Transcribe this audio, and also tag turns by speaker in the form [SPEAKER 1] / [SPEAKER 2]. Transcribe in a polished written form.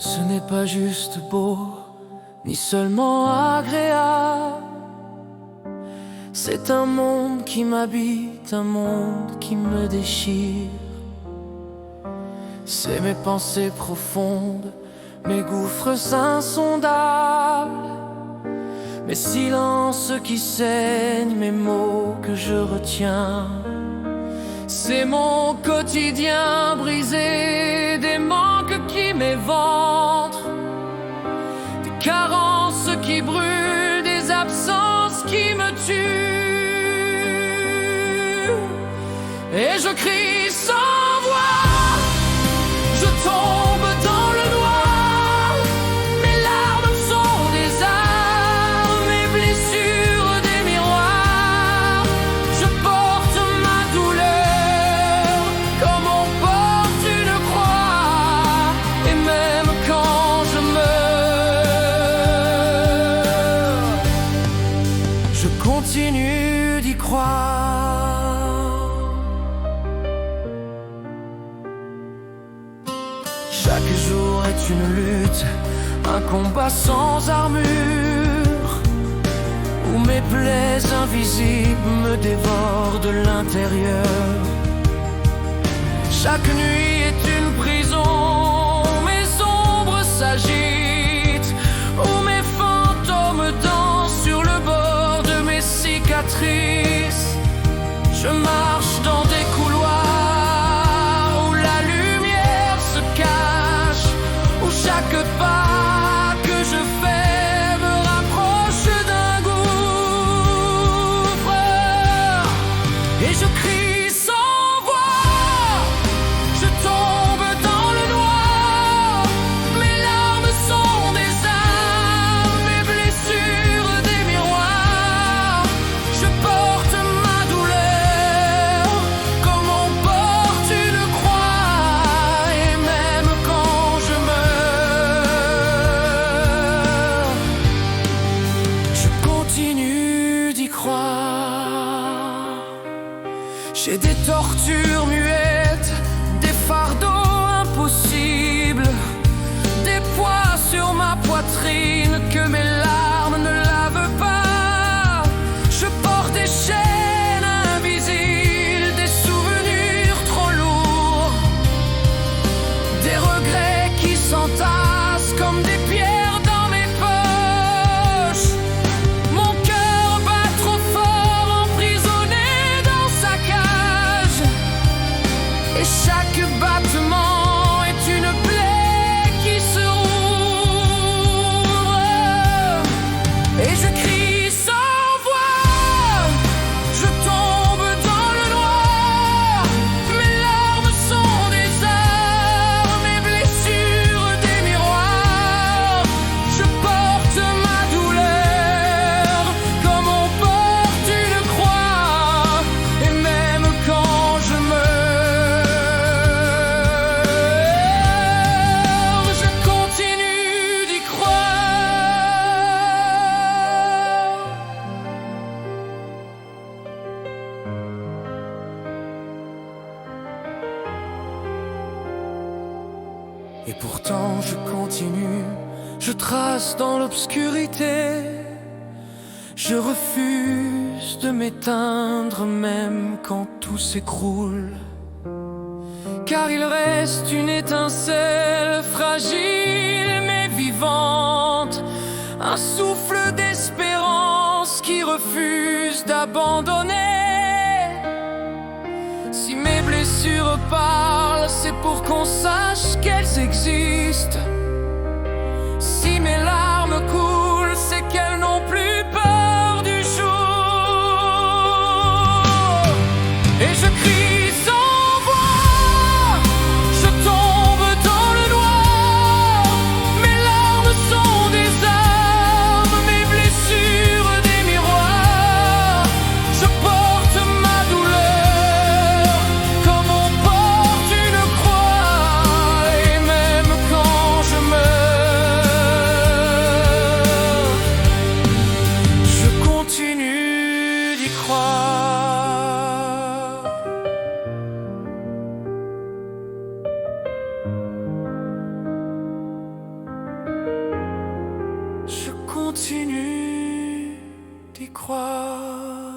[SPEAKER 1] Ce n'est pas juste beau, ni seulement agréable. C'est un monde qui m'habite, un monde qui me déchire. C'est mes pensées profondes, mes gouffres insondables, mes silences qui saignent, mes mots que je retiens. C'est mon quotidien brisé, des manques qui m'éventrent, des carences qui brûlent, des absences qui me tuent. Et je crie sans voix, je tombe dans le noir. Mes larmes sont des armes, mes blessures des miroirs. Je porte ma douleur comme on porte une croix. Et même quand je meurs, je continue d'y croire. Chaque jour est une lutte, un combat sans armure, où mes plaies invisibles me dévorent de l'intérieur. Chaque nuit est une prison, mes ombres s'agitent, où mes fantômes dansent sur le bord de mes cicatrices. Je marche dans des couloirs où la lumière se cache, où chaque pas que je fais me rapproche d'un gouffre. Et je crie sans voix, je tombe dans le noir. Mes larmes sont des armes, mes blessures des miroirs. Je porte ma douleur comme on porte une croix. Et même quand je meurs, je continue d'y croire. J'ai des tortures muettes, des fardeaux impossibles, des poids sur ma poitrine que mes larmes ne lavent pas. Je porte des chaînes invisibles, des souvenirs trop lourds, des regrets qui s'entassent comme des pierres dans mes poches. Mon cœur bat trop fort, emprisonné dans sa cage. Et chaque battement est une plaie qui se rouvre. Et je crie sans voix, je tombe dans le noir. Mes larmes sont des armes, mes blessures des miroirs. Je porte ma douleur comme on porte une croix. Et même quand je meurs, je continue d'y croire. Et pourtant je continue, je trace dans l'obscurité. Je refuse de m'éteindre même quand tout s'écroule. Car il reste une étincelle fragile mais vivante, un souffle d'espérance qui refuse d'abandonner. Si mes blessures parlent, c'est pour qu'on sache qu'elles existent. Si mes larmes coulent, c'est qu'elles n'ont plus peur du jour. Et je crie sans voix, je tombe dans le noir. Mes larmes sont des armes, mes blessures des miroirs. Je porte ma douleur comme on porte une croix. Et même quand je continue d'y croire.